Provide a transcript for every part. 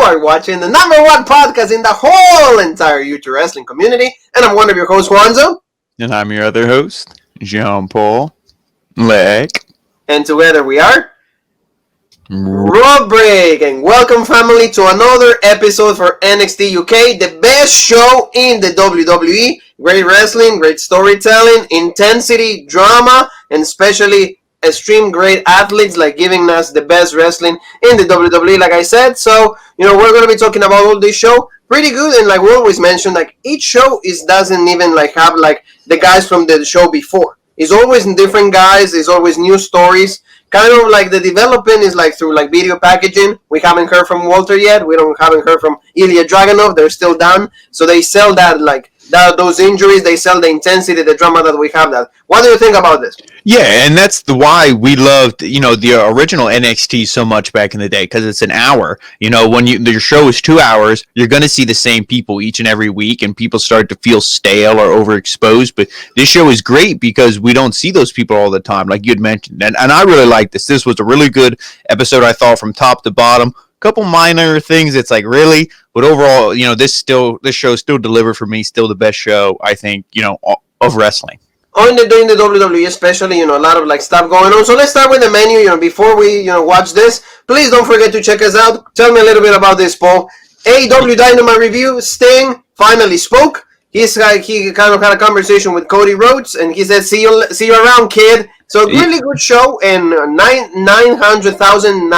are watching the #1 podcast in the whole entire YouTube wrestling community. And I'm one of your hosts, Juanzo. And I'm your other host, Jean-Paul Leck. And together we are Raw Break. And welcome, family, to another episode for NXT UK, the best show in the WWE. Great wrestling, great storytelling, intensity, drama, and especially extreme great athletes, like giving us the best wrestling in the WWE, like I said. So, we're going to be talking about all this show. Pretty good, and like we always mention, like each show doesn't even like have like the guys from the show before. It's always different guys. It's always new stories. Kind of like the development is like through like video packaging. We haven't heard from Walter yet. Haven't heard from Ilya Dragunov. They're still down. So they sell that those injuries. They sell the intensity, the drama that we have. That. What do you think about this? Yeah, and that's why we loved, the original NXT so much back in the day, because it's an hour. When your show is 2 hours, you're going to see the same people each and every week, and people start to feel stale or overexposed. But this show is great because we don't see those people all the time, like you had mentioned. And I really like this. This was a really good episode, I thought, from top to bottom. Couple minor things, it's like, really? But overall, this show still delivered for me, still the best show, I think, of wrestling. In the WWE, especially, a lot of like stuff going on. So let's start with the menu. Before we, watch this, please don't forget to check us out. Tell me a little bit about this, Paul. AEW Dynamite review. Sting finally spoke. He kind of had a conversation with Cody Rhodes, and he said, "See you around, kid." So really good show, and 900,000,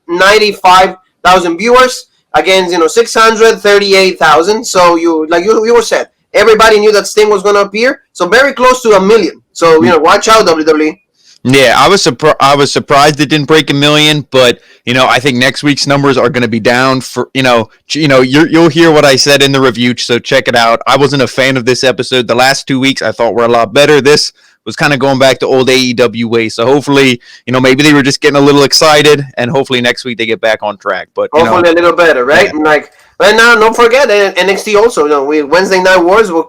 95,000 viewers against 638,000. So you were said. Everybody knew that Sting was going to appear, so very close to 1 million. So, watch out, WWE. Yeah, I was surprised it didn't break 1 million, but, I think next week's numbers are going to be down for, you'll hear what I said in the review, so check it out. I wasn't a fan of this episode. The last 2 weeks I thought were a lot better. This was kind of going back to old AEW ways. So hopefully, maybe they were just getting a little excited, and hopefully next week they get back on track. But hopefully a little better, right? Yeah. Right now, don't forget NXT also. Wednesday Night Wars. We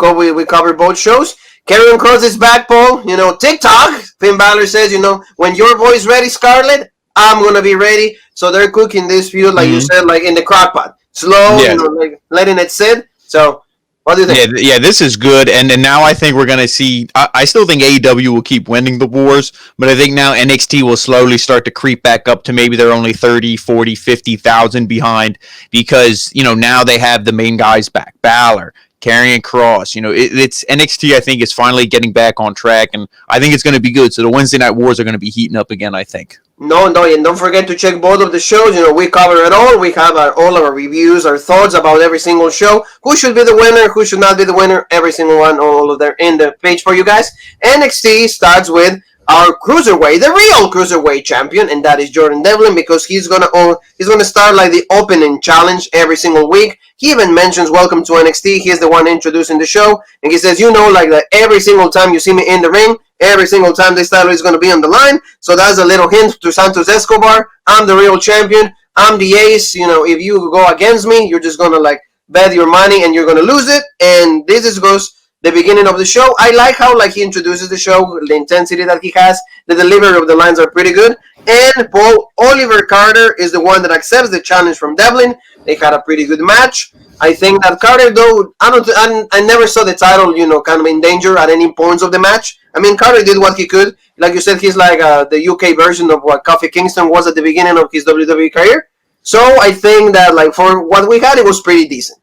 cover both shows. Karrion Kross is back, Paul. TikTok. Finn Balor says, when your boy's ready, Scarlett, I'm gonna be ready. So they're cooking this feud, like you said, like in the crock pot, slow, like letting it sit. So. What do you think? Yeah, this is good, and now I think we're going to see, I still think AEW will keep winning the wars, but I think now NXT will slowly start to creep back up to maybe they're only 30, 40, 50,000 behind, because, now they have the main guys back, Balor, Karrion Kross, it's NXT, I think, is finally getting back on track, and I think it's going to be good, so the Wednesday Night Wars are going to be heating up again, I think. No, and don't forget to check both of the shows. We cover it all. We have all of our reviews, our thoughts about every single show. Who should be the winner, who should not be the winner, every single one, all of them in the page for you guys. NXT starts with our cruiserweight, the real cruiserweight champion, and that is Jordan Devlin, because he's gonna start like the opening challenge every single week. He even mentions welcome to NXT. He's the one introducing the show, and he says, like that every single time you see me in the ring, every single time this title is going to be on the line. So that's a little hint to Santos Escobar. I'm the real champion. I'm the ace. If you go against me, you're just going to like bet your money and you're going to lose it. And this goes the beginning of the show. I like how he introduces the show, the intensity that he has. The delivery of the lines are pretty good. And Paul Oliver Carter is the one that accepts the challenge from Devlin. They had a pretty good match. I think that Carter, though, I never saw the title, kind of in danger at any points of the match. I mean, Carter did what he could. Like you said, he's like the UK version of what Kofi Kingston was at the beginning of his WWE career. So I think that, for what we had, it was pretty decent.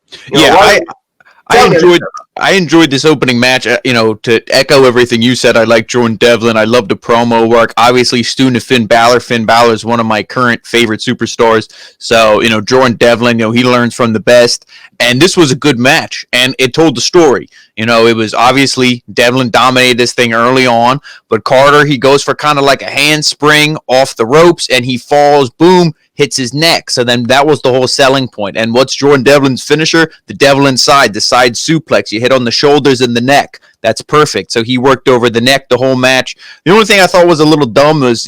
I enjoyed this opening match. To echo everything you said, I like Jordan Devlin. I love the promo work. Obviously, Stu to Finn Balor. Finn Balor is one of my current favorite superstars. So, Jordan Devlin, he learns from the best. And this was a good match, and it told the story. It was obviously Devlin dominated this thing early on, but Carter, he goes for kind of like a handspring off the ropes, and he falls, boom, hits his neck. So then that was the whole selling point. And what's Jordan Devlin's finisher? The Devlin side, the side suplex. You hit on the shoulders and the neck. That's perfect. So he worked over the neck the whole match. The only thing I thought was a little dumb was,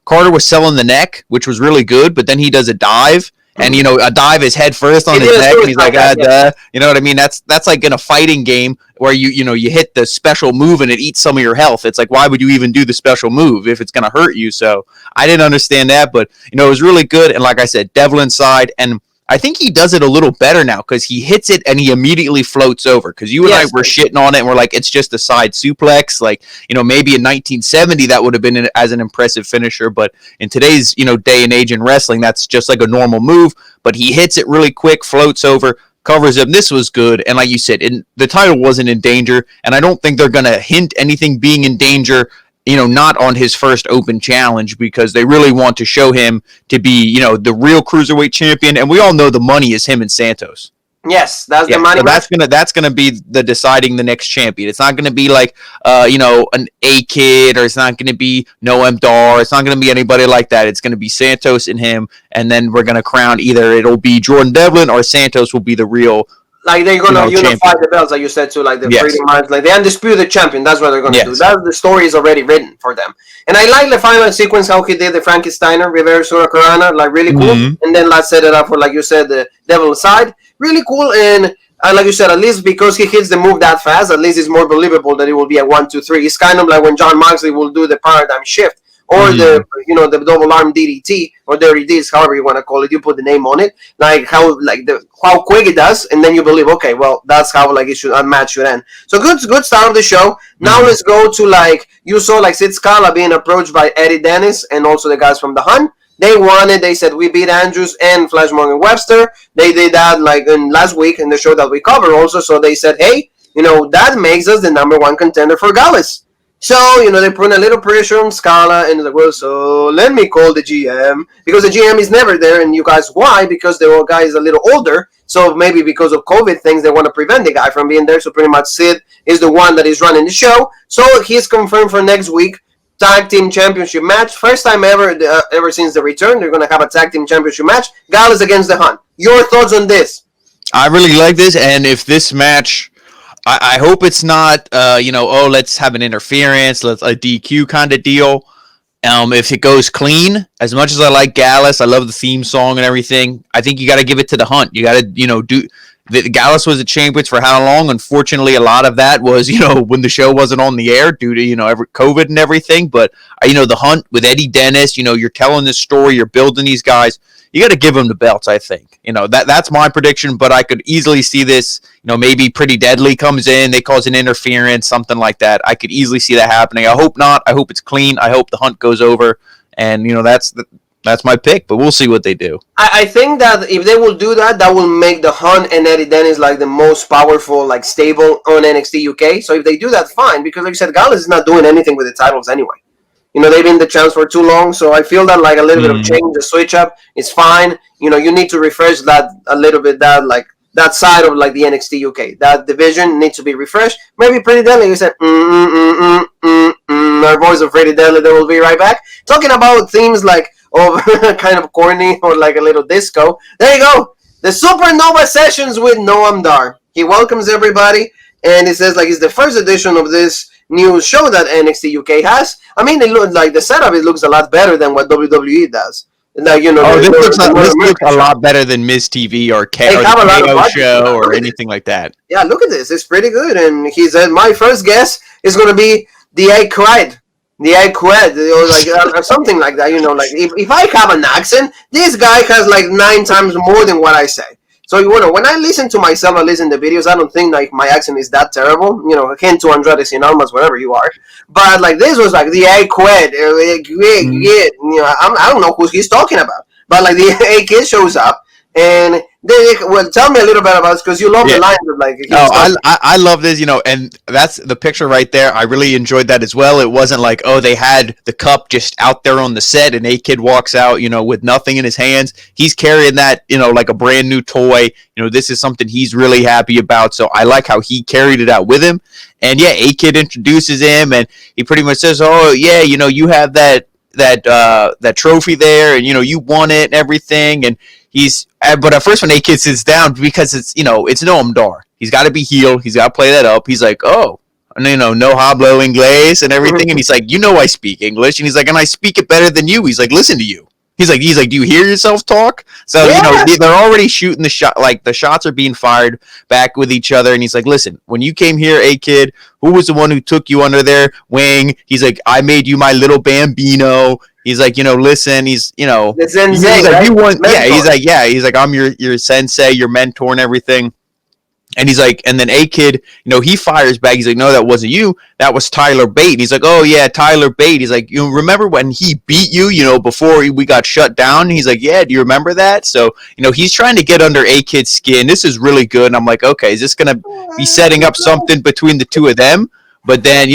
Carter was selling the neck, which was really good, but then he does a dive. And, a dive is head first on his neck, and he's like, duh. You know what I mean? That's like in a fighting game where you hit the special move and it eats some of your health. It's like, why would you even do the special move if it's going to hurt you? So I didn't understand that, but, it was really good. And like I said, Devlin's side, and I think he does it a little better now because he hits it and he immediately floats over. Because you and I were shitting on it and we're like, it's just a side suplex. Like, maybe in 1970 that would have been as an impressive finisher, but in today's, day and age in wrestling, that's just like a normal move. But he hits it really quick, floats over, covers him. This was good, and like you said, the title wasn't in danger, and I don't think they're gonna hint anything being in danger. Not on his first open challenge because they really want to show him to be, the real cruiserweight champion. And we all know the money is him and Santos. Yes, that's the money. So that's gonna be the deciding the next champion. It's not gonna be like an A-Kid, or it's not gonna be Noam Dar. It's not gonna be anybody like that. It's gonna be Santos and him, and then we're gonna crown either it'll be Jordan Devlin or Santos will be the real. Like they're gonna unify the belts, like you said too, like the pretty much like the undisputed champion. That's what they're gonna do. That's the story is already written for them. And I like the final sequence how he did the Frankie Steiner, Reverse Hurricanrana, like really cool. Mm-hmm. And then let's set it up for, like you said, the Devil side, really cool. And like you said, at least because he hits the move that fast, at least it's more believable that it will be a 1, 2, 3. It's kind of like when Jon Moxley will do the paradigm shift. Or the double arm DDT or dirty Ds, however you want to call it. You put the name on it, like how quick it does, and then you believe, okay, well that's how a match should end. So good start of the show. Now let's go to you saw Sid Scala being approached by Eddie Dennis and also the guys from the Hunt. They wanted. They said we beat Andrews and Flash Morgan Webster. They did that in last week in the show that we covered also. So they said, hey, that makes us the number 1 contender for Gallus. So, they put a little pressure on Scala, and well, so let me call the GM, because the GM is never there, and you guys, why? Because the guy is a little older, so maybe because of COVID things, they want to prevent the guy from being there, so pretty much Sid is the one that is running the show. So he's confirmed for next week, tag team championship match, first time ever since the return, they're going to have a tag team championship match, Gallus against the Hunt. Your thoughts on this? I really like this, and if this match... I hope it's not, let's have an interference, let's a DQ kind of deal. If it goes clean, as much as I like Gallus, I love the theme song and everything. I think you got to give it to the Hunt. You got to, do. The Gallus was the champions for how long? Unfortunately, a lot of that was, when the show wasn't on the air due to, every COVID and everything. But the Hunt with Eddie Dennis, you're telling this story, you're building these guys. You got to give them the belts, I think. That's my prediction, but I could easily see this, maybe Pretty Deadly comes in, they cause an interference, something like that. I could easily see that happening. I hope not. I hope it's clean. I hope the Hunt goes over, and, that's my pick, but we'll see what they do. I think that if they will do that, that will make the Hunt and Eddie Dennis the most powerful, stable on NXT UK. So if they do that, fine, because like you said, Gallus is not doing anything with the titles anyway. They've been the champs for too long, so I feel that a little bit of change, the switch up is fine. You need to refresh that a little bit, that side of the NXT UK. That division needs to be refreshed. Maybe Pretty Deadly, you said, our voice of Pretty Deadly, they will be right back. Talking about themes of kind of corny or a little disco. There you go. The Supernova sessions with Noam Dar. He welcomes everybody, and he says it's the first edition of this new show that NXT UK has. I mean, it looks the setup. It looks a lot better than what WWE does. This looks a lot better than Miz TV or KO show or anything like that. Yeah, look at this. It's pretty good. And he said, my first guess is going to be the A-Qued. The A-Qued, or something like that. If I have an accent, this guy has 9 times more than what I say. So, when I listen to myself, I listen to videos, I don't think my accent is that terrible. Akin to Andrade Sin Almas, whatever you are. But this was the A-Qued. I don't know who he's talking about. But the A-Kid shows up. And tell me a little bit about this, because you love the line of I love this, and that's the picture right there. I really enjoyed that as well. It wasn't they had the cup just out there on the set and A-Kid walks out, with nothing in his hands. He's carrying that, like a brand new toy. This is something he's really happy about. So I like how he carried it out with him. And yeah, A-Kid introduces him and he pretty much says, oh yeah, you have that trophy there and, you won it and everything. And but at first when A-Kid sits down, because it's Noam Dar, he's got to be heel, he's got to play that up. He's like, oh, no hablo inglés and everything, and he's like, I speak English, and he's like, and I speak it better than you. He's like, listen to you. He's like, do you hear yourself talk? So they're already shooting the shot, the shots are being fired back with each other, and he's like, listen, when you came here, A-Kid, who was the one who took you under their wing? He's like, I made you my little bambino. He's like, listen, he's The sensei, he's like, right? you want, Mentor. he's like, I'm your sensei, your mentor, and everything. And he's like, and then A-Kid, he fires back. He's like, no, that wasn't you. That was Tyler Bate. And he's like, oh, yeah, Tyler Bate. He's like, you remember when he beat you, before we got shut down? And he's like, yeah, do you remember that? So, he's trying to get under A-Kid's skin. This is really good. And I'm like, okay, is this going to be setting up something between the two of them? But then,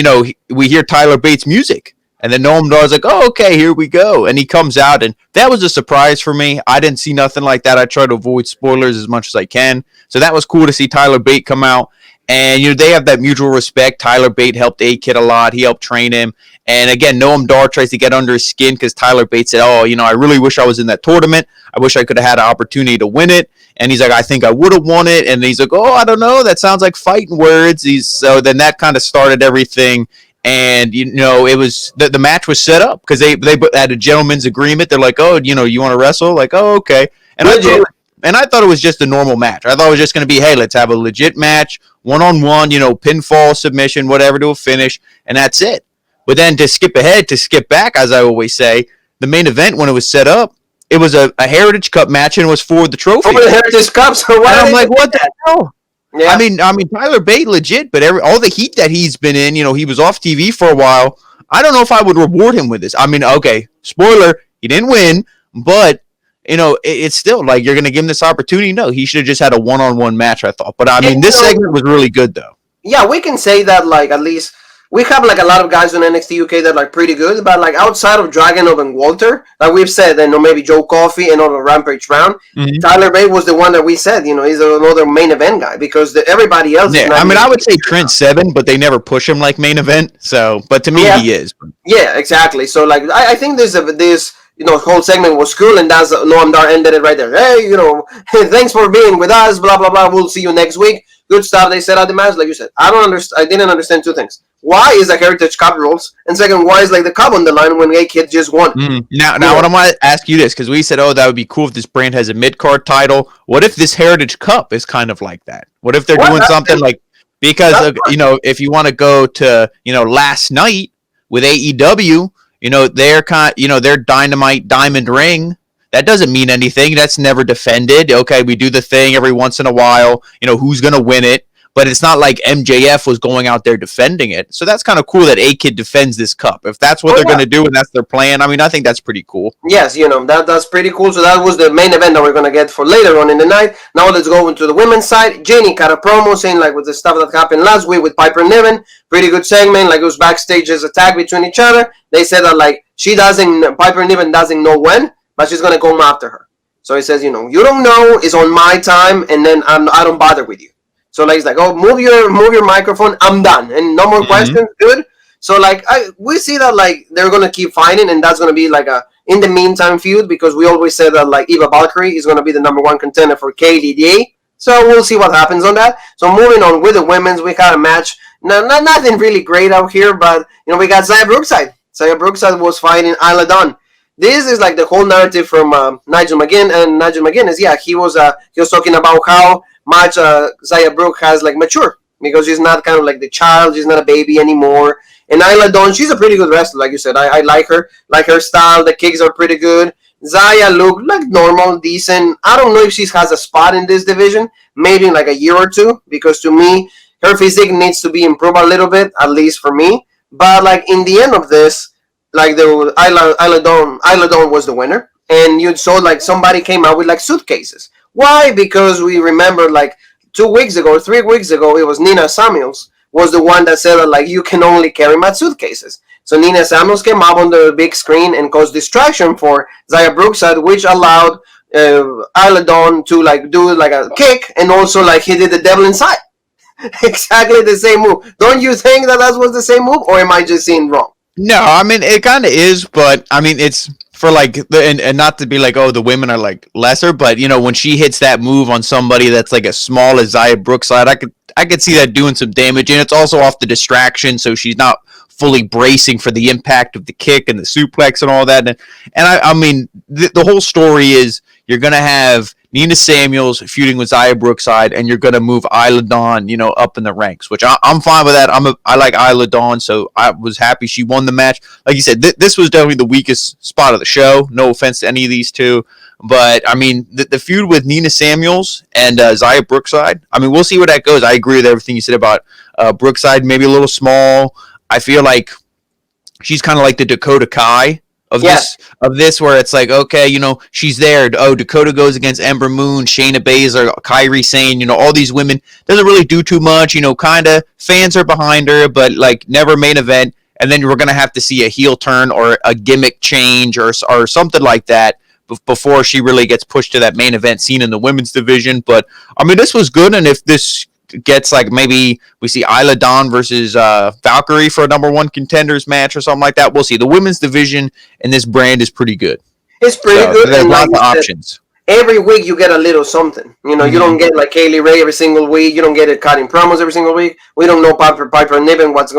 we hear Tyler Bate's music. And then Noam Dar's like, oh, okay, here we go. And he comes out, and that was a surprise for me. I didn't see nothing like that. I try to avoid spoilers as much as I can. So that was cool to see Tyler Bate come out. And, they have that mutual respect. Tyler Bate helped A-Kid a lot. He helped train him. And, again, Noam Dar tries to get under his skin because Tyler Bate said, oh, I really wish I was in that tournament. I wish I could have had an opportunity to win it. And he's like, I think I would have won it. And he's like, oh, I don't know. That sounds like fighting words. So then that kind of started everything. And, it was the match was set up because they had a gentleman's agreement. They're like, oh, you want to wrestle? Like, oh, okay. And I thought it was just a normal match. I thought it was just going to be, hey, let's have a legit match, one-on-one, pinfall, submission, whatever, to a finish, and that's it. But then to skip back, as I always say, the main event, when it was set up, it was a Heritage Cup match, and it was for the trophy. For the Heritage Cup, so and I'm like, what the hell? Yeah. I mean, Tyler Bate, legit, but all the heat that he's been in, he was off TV for a while. I don't know if I would reward him with this. I mean, okay, spoiler, he didn't win, but it's still like you're going to give him this opportunity. No, he should have just had a one-on-one match, I thought. But I mean, this segment was really good, though. Yeah, we can say that, like, at least we have like a lot of guys on NXT UK that are like pretty good, but like outside of Dragunov and Walter, like we've said, maybe Joe Coffey and on the Rampage round, Tyler Bate was the one that we said, he's another main event guy because everybody else. Yeah, I would say Trent Seven, but they never push him like main event. So, but to me, he is. Yeah, exactly. So like I think this whole segment was cool, and that's Noam Dar ended it right there. Hey, thanks for being with us. Blah blah blah. We'll see you next week. Good stuff. They set out the match, like you said. I didn't understand two things. Why is the Heritage Cup rules? And second, why is like the cup on the line when A-Kid just won? Now, what I want to ask you this, because we said, oh, that would be cool if this brand has a mid-card title. What if this Heritage Cup is kind of like that? What if they're doing something like, because if you want to go to last night with AEW, their Dynamite Diamond Ring. That doesn't mean anything. That's never defended. Okay, we do the thing every once in a while. Who's going to win it? But it's not like MJF was going out there defending it. So that's kind of cool that A-Kid defends this cup. If that's what they're going to do and that's their plan, I think that's pretty cool. Yes, that's pretty cool. So that was the main event that we're going to get for later on in the night. Now let's go into the women's side. Jenny got a promo saying like with the stuff that happened last week with Piper Niven. Pretty good segment. Like it was backstage as a tag between each other. They said that like Piper Niven doesn't know when, but she's going to come after her. So he says, you don't know, it's on my time, and then I don't bother with you. So like he's like, oh, move your microphone, I'm done, and no more questions, good. So like we see that like they're gonna keep fighting, and that's gonna be like a in the meantime feud because we always said that like Eva Valkyrie is gonna be the number one contender for KDDA. So we'll see what happens on that. So moving on with the women's, we had a match. Nothing really great out here, but we got Xia Brookside. Xia Brookside was fighting Isla Dawn. This is like the whole narrative from Nigel McGuinness, and Nigel McGuinness, he was talking about how much Xia Brooke has like matured because she's not kind of like the child, she's not a baby anymore. And Isla Dawn, she's a pretty good wrestler, like you said. I like her style. The kicks are pretty good. Xia looked like normal, decent. I don't know if she has a spot in this division, maybe in like a year or two, because to me, her physique needs to be improved a little bit, at least for me. But like in the end of this, like the Isla Dawn was the winner, and you saw like somebody came out with like suitcases. Why? Because we remember like 3 weeks ago, it was Nina Samuels was the one that said that like you can only carry my suitcases. So Nina Samuels came up on the big screen and caused distraction for Xia Brookside, which allowed Isla Dawn to like do like a kick, and also like he did the Devlin side. Exactly the same move. Don't you think that was the same move, or am I just seeing wrong? No, it kind of is, but it's for like and not to be like, oh, the women are like lesser, but when she hits that move on somebody that's like as small as Xia Brookside, I could see that doing some damage, and it's also off the distraction, so she's not fully bracing for the impact of the kick and the suplex and all that. And the whole story is you're gonna have Nina Samuels feuding with Xia Brookside, and you're going to move Isla Dawn, up in the ranks, which I'm fine with that. I like Isla Dawn, so I was happy she won the match. Like you said, this was definitely the weakest spot of the show. No offense to any of these two, but I mean the feud with Nina Samuels and Xia Brookside. I mean, we'll see where that goes. I agree with everything you said about Brookside. Maybe a little small. I feel like she's kind of like the Dakota Kai of this, where it's like, okay, she's there. Oh, Dakota goes against Ember Moon, Shayna Baszler, Kairi Sane, all these women. Doesn't really do too much, kind of fans are behind her, but like never main event. And then we're going to have to see a heel turn or a gimmick change or something like that before she really gets pushed to that main event scene in the women's division. But I mean, this was good. And if this gets like, maybe we see Isla Dawn versus Valkyrie for a number one contenders match or something like that, we'll see. The women's division in this brand is pretty good. It's pretty good. There's lots of options. Every week you get a little something. You don't get like Kaylee Ray every single week. You don't get it cutting promos every single week. We don't know Piper Niven what's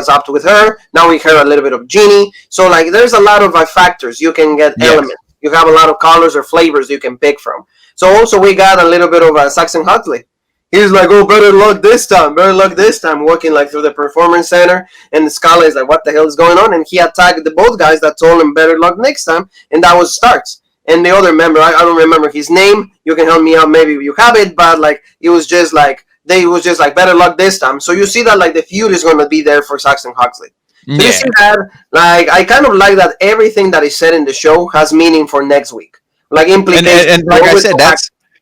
up to with her. Now we hear a little bit of Jeannie. So like there's a lot of factors. You can get elements. You have a lot of colors or flavors you can pick from. So also we got a little bit of Saxon Huxley. He's like, oh, better luck this time, walking like through the performance center, and Scala is like, what the hell is going on? And he attacked the both guys that told him better luck next time, and that was Starks. And the other member, I don't remember his name. You can help me out, maybe you have it, but like it was just like better luck this time. So you see that like the feud is going to be there for Saxon Huxley. So you see that, like I kind of like that everything that is said in the show has meaning for next week, like implications. And like I said,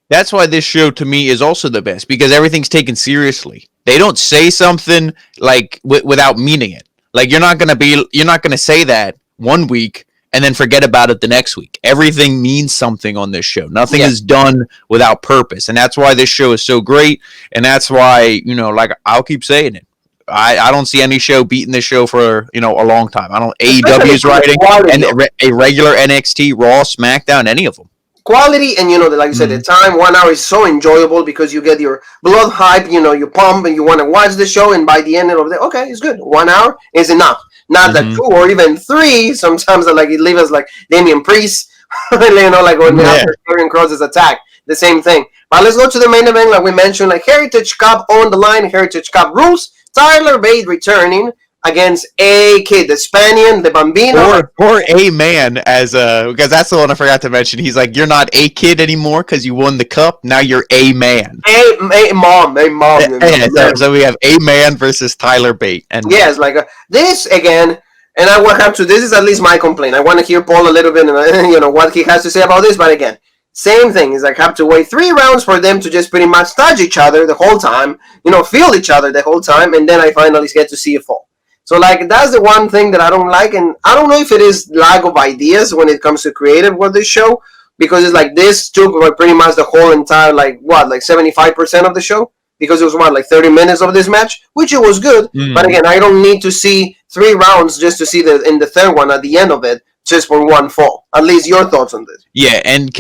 that's why this show to me is also the best, because everything's taken seriously. They don't say something like without meaning it. Like you're not gonna say that one week and then forget about it the next week. Everything means something on this show. Nothing is done without purpose, and that's why this show is so great. And that's why like I'll keep saying it. I don't see any show beating this show for a long time. I don't. AEW's writing and a regular NXT, Raw, SmackDown, any of them. Quality and like you said, the time 1 hour is so enjoyable because you get your blood hype, you pump and you want to watch the show, and by the end of the day, okay, it's good. 1 hour is enough. Not that 2 or even 3. Sometimes like it leaves us like Damian Priest, like when after Karrion Kross' attack, the same thing. But let's go to the main event, like we mentioned, like Heritage Cup on the line, Heritage Cup rules. Tyler Bate returning against A-Kid, the Spaniard, the Bambino. Or A-Man, because that's the one I forgot to mention. He's like, you're not A-Kid anymore because you won the cup. Now you're A-Man. A-Mom. So we have A-Man versus Tyler Bate. And yes, like this again, and I will have to, this is at least my complaint. I want to hear Paul a little bit, what he has to say about this, but again, same thing. Is like have to wait 3 rounds for them to just pretty much touch each other the whole time, feel each other the whole time, and then I finally get to see a fall. So, like, that's the one thing that I don't like, and I don't know if it is lack of ideas when it comes to creative with this show, because it's like this took like pretty much the whole entire, like 75% of the show, because it was like 30 minutes of this match, which it was good, but again, I don't need to see 3 rounds just to see in the third one at the end of it, just for one fall. At least your thoughts on this. Yeah, and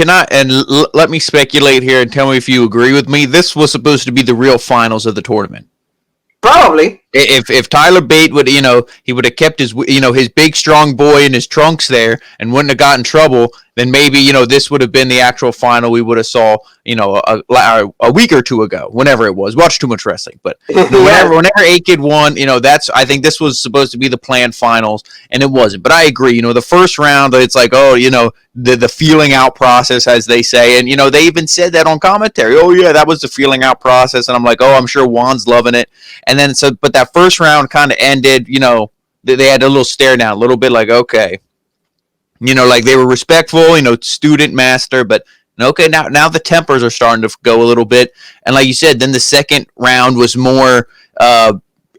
let me speculate here and tell me if you agree with me. This was supposed to be the real finals of the tournament. Probably. If Tyler Bate would, he would have kept his, his big strong boy in his trunks there and wouldn't have gotten in trouble, then maybe, this would have been the actual final we would have saw, a week or 2 ago, whenever it was. Watched too much wrestling, but whenever A-Kid won, I think this was supposed to be the planned finals, and it wasn't. But I agree, the first round, it's like, the feeling out process, as they say, and they even said that on commentary. Oh yeah, that was the feeling out process, and I'm like, I'm sure Juan's loving it. And then but that first round kind of ended. They had a little stare down, a little bit like, okay, like they were respectful, student master, but okay, now the tempers are starting to go a little bit. And like you said, then the second round was more.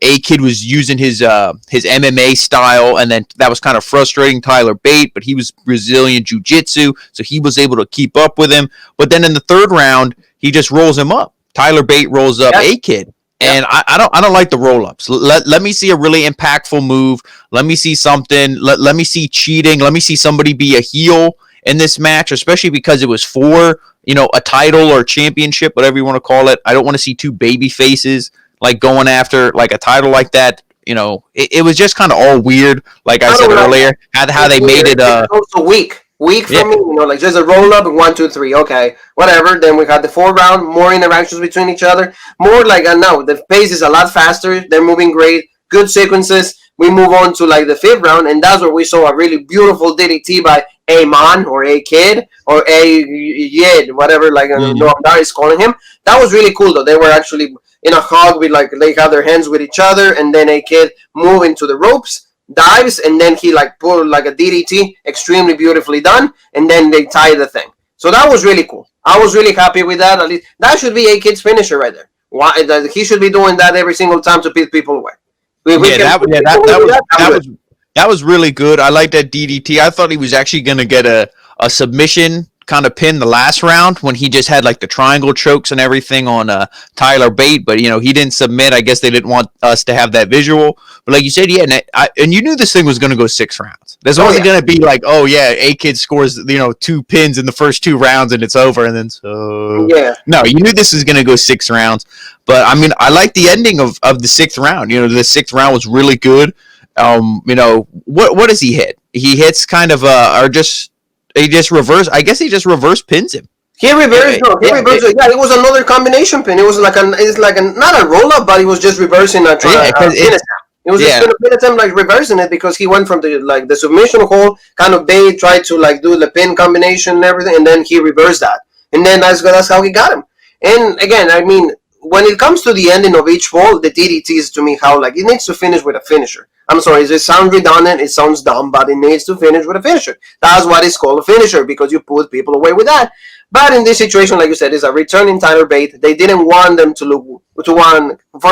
A-Kid was using his MMA style, and then that was kind of frustrating Tyler Bate, but he was Brazilian Jiu-Jitsu, so he was able to keep up with him. But then in the third round, he just rolls him up. Tyler Bate rolls up A-Kid. And I don't like the roll-ups. Let me see a really impactful move. Let me see something. Let me see cheating. Let me see somebody be a heel in this match, especially because it was for, a title or championship, whatever you want to call it. I don't want to see 2 baby faces like going after like a title like that. It was just kind of all weird. Like I said earlier, how they made it. Also weak Weak for Yeah. me, like just a roll up, 1, 2, 3, okay, whatever. Then we had the 4th round, more interactions between each other, more like now the pace is a lot faster. They're moving great, good sequences. We move on to like the 5th round, and that's where we saw a really beautiful DDT by A Man or A Kid or A Yid, whatever like Noam Dar is calling him. That was really cool though. They were actually in a hug with like they have their hands with each other, and then A Kid move into the ropes, dives, and then he like pulled like a DDT, extremely beautifully done, and then they tie the thing. So that was really cool. I was really happy with that. At least that should be A Kid's finisher right there. Why he should be doing that every single time to pit people away. That was really good. I like that DDT. I thought he was actually going to get a submission kind of pin the last round when he just had like the triangle chokes and everything on Tyler Bate, but he didn't submit. I guess they didn't want us to have that visual. But like you said, yeah, and you knew this thing was going to go 6 rounds. There's wasn't going to be like, oh yeah, A-Kid scores 2 pins in the first 2 rounds and it's over, and then no, you knew this was going to go 6 rounds. But I mean, I like the ending of the 6th round. The 6th round was really good. What does he hit? He hits kind of he just reverse. I guess he just reverse pins him. He reversed. It was another combination pin. It was like not a roll up, but he was just reversing a try. It was just gonna pin attempt, like reversing it, because he went from the submission hold, kind of Bate tried to like do the pin combination and everything, and then he reversed that, and then that's how he got him. And again, I mean, when it comes to the ending of each fall, the DDTs to me how like it needs to finish with a finisher. I'm sorry, it sounds redundant, it sounds dumb, but it needs to finish with a finisher. That's what is called a finisher, because you put people away with that. But in this situation, like you said, it's a returning Tyler Bate. They didn't want them for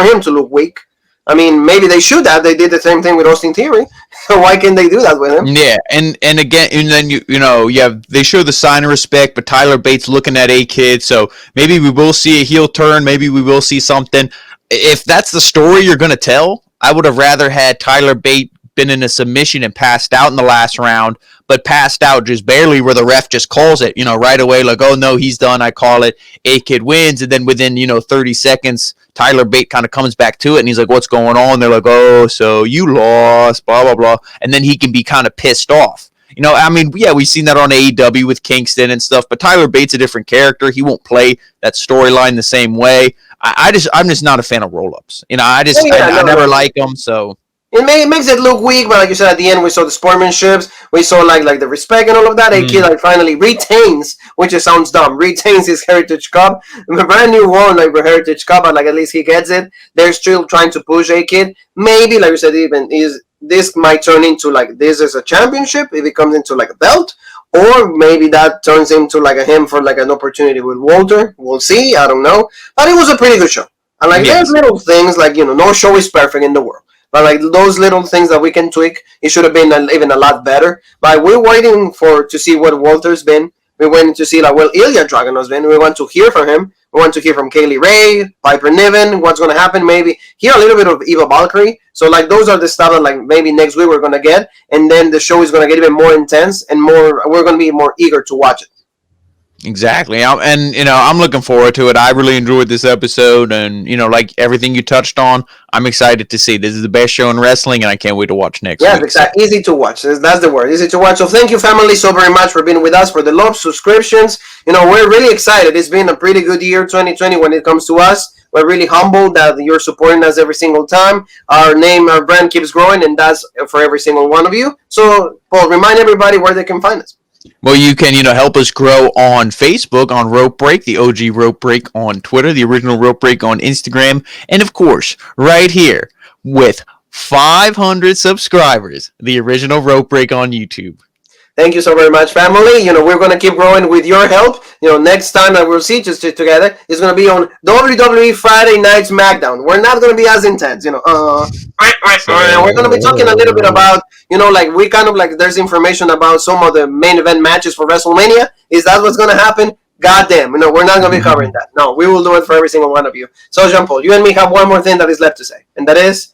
him to look weak. I mean, maybe they should have. They did the same thing with Austin Theory. So why can't they do that with him? Yeah, and again, and then they show the sign of respect, but Tyler Bate's looking at A-Kid, so maybe we will see a heel turn. Maybe we will see something. If that's the story you're going to tell, I would have rather had Tyler Bate been in a submission and passed out in the last round, but passed out just barely, where the ref just calls it, right away, like, oh no, he's done, I call it, A-Kid wins, and then within, 30 seconds, Tyler Bate kind of comes back to it, and he's like, what's going on? They're like, oh, so you lost, blah, blah, blah, and then he can be kind of pissed off. I mean, yeah, we've seen that on AEW with Kingston and stuff, but Tyler Bate's a different character. He won't play that storyline the same way. I'm just not a fan of roll-ups. I never like them, so... It makes it look weak, but like you said, at the end we saw the sportsmanship, we saw like the respect and all of that. A-Kid like finally retains, which just sounds dumb, retains his Heritage Cup. A brand new one, like the Heritage Cup, but like at least he gets it. They're still trying to push A-Kid. Maybe, like you said, this might turn into like this is a championship. If it comes into like a belt, or maybe that turns into like him for like an opportunity with Walter. We'll see. I don't know, but it was a pretty good show. And like there's little things like no show is perfect in the world. But like those little things that we can tweak, it should have been even a lot better. But we're waiting to see what Walter's been. We're waiting to see Ilya Dragunov's been. We want to hear from him. We want to hear from Kaylee Ray, Piper Niven, what's going to happen. Maybe hear a little bit of Eva Valkyrie. So like those are the stuff that like maybe next week we're going to get, and then the show is going to get even more intense and more. We're going to be more eager to watch it. Exactly. I'm looking forward to it. I really enjoyed this episode, and like everything you touched on, I'm excited to see. This is the best show in wrestling, and I can't wait to watch next week. Yeah, exactly. Easy to watch. That's the word. Easy to watch. So thank you, family, so very much for being with us, for the love, subscriptions. We're really excited. It's been a pretty good year, 2020, when it comes to us. We're really humbled that you're supporting us every single time. Our brand keeps growing, and that's for every single one of you. So, Paul, remind everybody where they can find us. Well, you can, help us grow on Facebook, on Rope Break, the OG Rope Break on Twitter, the original Rope Break on Instagram, and of course, right here with 500 subscribers, the original Rope Break on YouTube. Thank you so very much, family. We're going to keep growing with your help. Next time that we'll see just together is going to be on WWE Friday Night Smackdown. We're not going to be as intense, We're going to be talking a little bit about, we kind of like there's information about some of the main event matches for WrestleMania. Is that what's going to happen? Goddamn, we're not going to be covering that. No, we will do it for every single one of you. So, Jean-Paul, you and me have one more thing that is left to say, and that is...